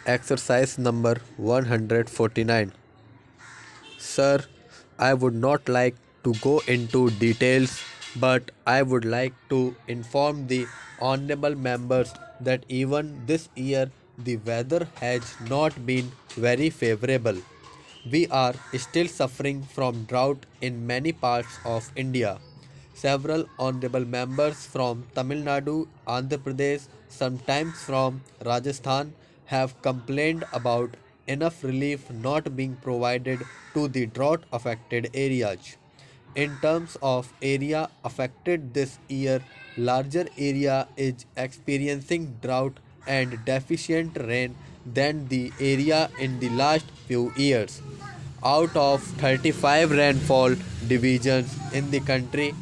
Exercise number 149. Sir, I would not like to go into details, but I would like to inform the honorable members that even this year the weather has not been very favorable. We are still suffering from drought in many parts of India. Several honorable members from Tamil Nadu, Andhra Pradesh, sometimes from Rajasthan, have complained about enough relief not being provided to the drought affected areas. In terms of area affected this year, larger area is experiencing drought and deficient rain than the area in the last few years. Out of 35 rainfall divisions in the country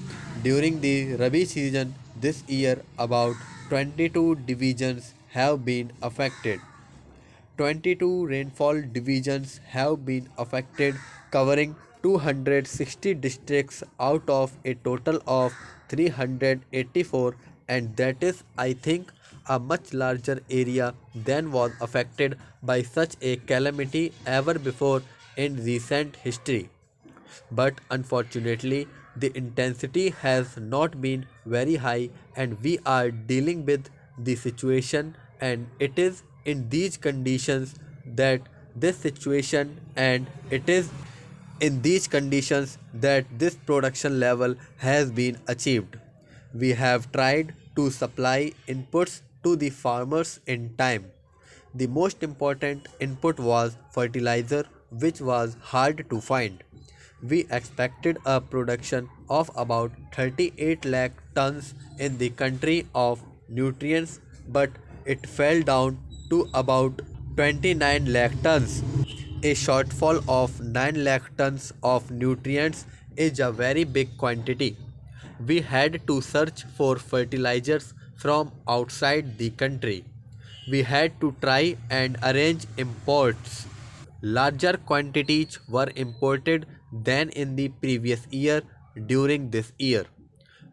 during the Rabi season this year, about 22 divisions have been affected. 22 rainfall divisions have been affected, covering 260 districts out of a total of 384, and that is, I think, a much larger area than was affected by such a calamity ever before in recent history. But unfortunately, the intensity has not been very high, and we are dealing with the situation, and it is in these conditions that this situation and it is in these conditions that this production level has been achieved. We have tried to supply inputs to the farmers in time. The most important input was fertilizer, which was hard to find. We expected a production of about 38 lakh tons in the country of nutrients, but it fell down to about 29 lakh tons. A shortfall of 9 lakh tons of nutrients is a very big quantity. We had to search for fertilizers from outside the country. We had to try and arrange imports. Larger quantities were imported than in the previous year during this year.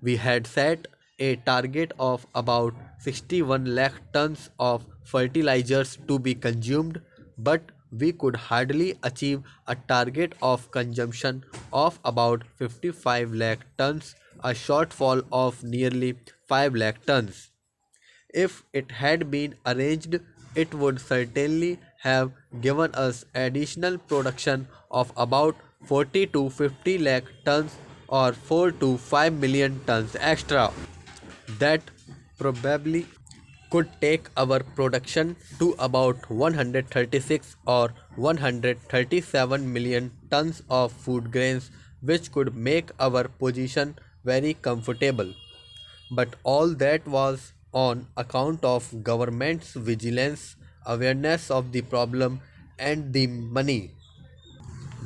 We had set a target of about 61 lakh tons of fertilizers to be consumed, but we could hardly achieve a target of consumption of about 55 lakh tons, a shortfall of nearly 5 lakh tons. If it had been arranged, it would certainly have given us additional production of about 40 to 50 lakh tons or 4 to 5 million tons extra. That probably could take our production to about 136 or 137 million tons of food grains, which could make our position very comfortable. But all that was on account of government's vigilance, awareness of the problem, and the money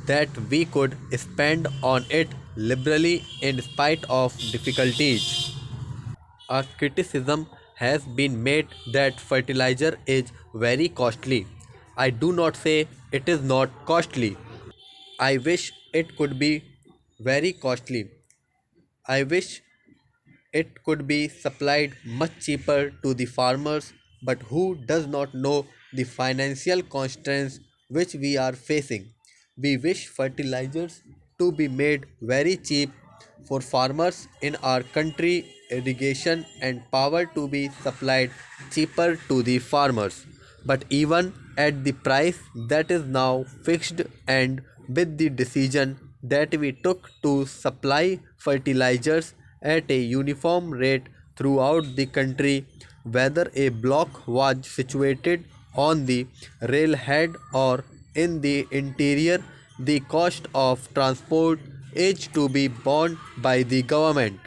that we could spend on it liberally in spite of difficulties. A criticism has been made that fertilizer is very costly. I do not say it is not costly. I wish it could be very costly. I wish it could be supplied much cheaper to the farmers, but who does not know the financial constraints which we are facing? We wish fertilizers to be made very cheap for farmers in our country, irrigation and power to be supplied cheaper to the farmers. But even at the price that is now fixed, and with the decision that we took to supply fertilizers at a uniform rate throughout the country, whether a block was situated on the railhead or in the interior, the cost of transport is to be borne by the government,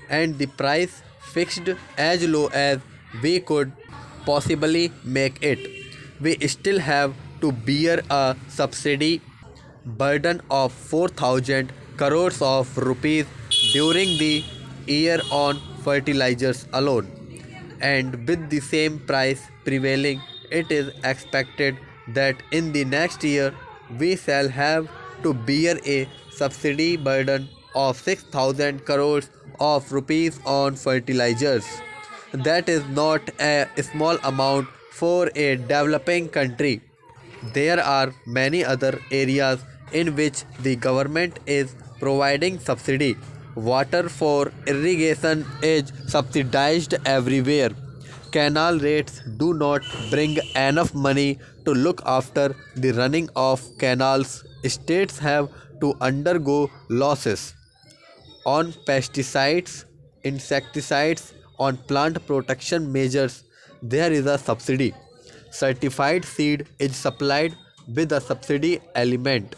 and the price fixed as low as we could possibly make it. We still have to bear a subsidy burden of 4,000 crores of rupees during the year on fertilizers alone. And with the same price prevailing, it is expected that in the next year we shall have to bear a subsidy burden of 6,000 crores of rupees on fertilizers. That is not a small amount for a developing country. There are many other areas in which the government is providing subsidy. Water for irrigation is subsidized everywhere. Canal rates do not bring enough money to look after the running of canals. States have to undergo losses on pesticides, insecticides, on plant protection measures. There is a subsidy. Certified seed is supplied with a subsidy element.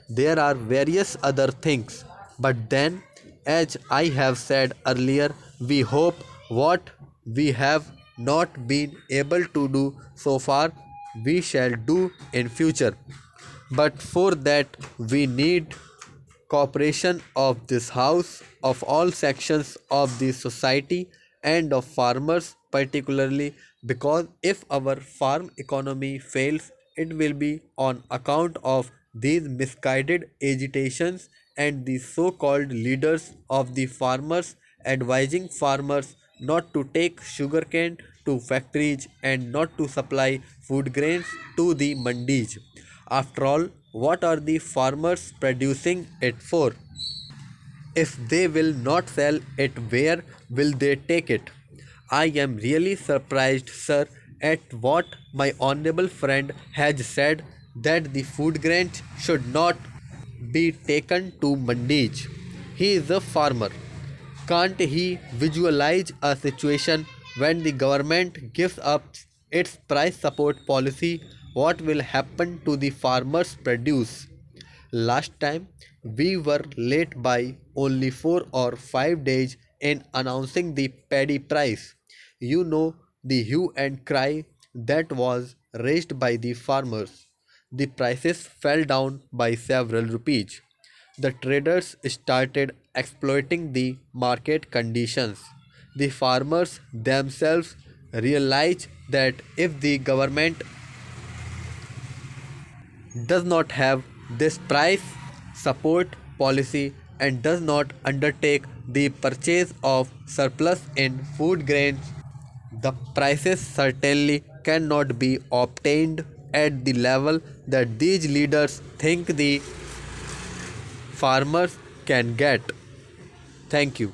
There are various other things, but then, as I have said earlier, we hope what we have not been able to do so far, we shall do in future. But for that, we need cooperation of this house, of all sections of the society, and of farmers particularly, because if our farm economy fails, it will be on account of these misguided agitations and the so-called leaders of the farmers advising farmers not to take sugarcane to factories and not to supply food grains to the mandis. After all, what are the farmers producing it for? If they will not sell it, where will they take it? I am really surprised, sir, at what my honorable friend has said, that the food grains should not be taken to mandis. He is a farmer. Can't he visualize a situation when the government gives up its price support policy? What will happen to the farmers' produce? Last time we were late by only 4 or 5 days in announcing the paddy price. You know the hue and cry that was raised by the farmers. The prices fell down by several rupees. The traders started exploiting the market conditions. The farmers themselves realized that if the government does not have this price support policy and does not undertake the purchase of surplus in food grains, the prices certainly cannot be obtained at the level that these leaders think the farmers can get. Thank you.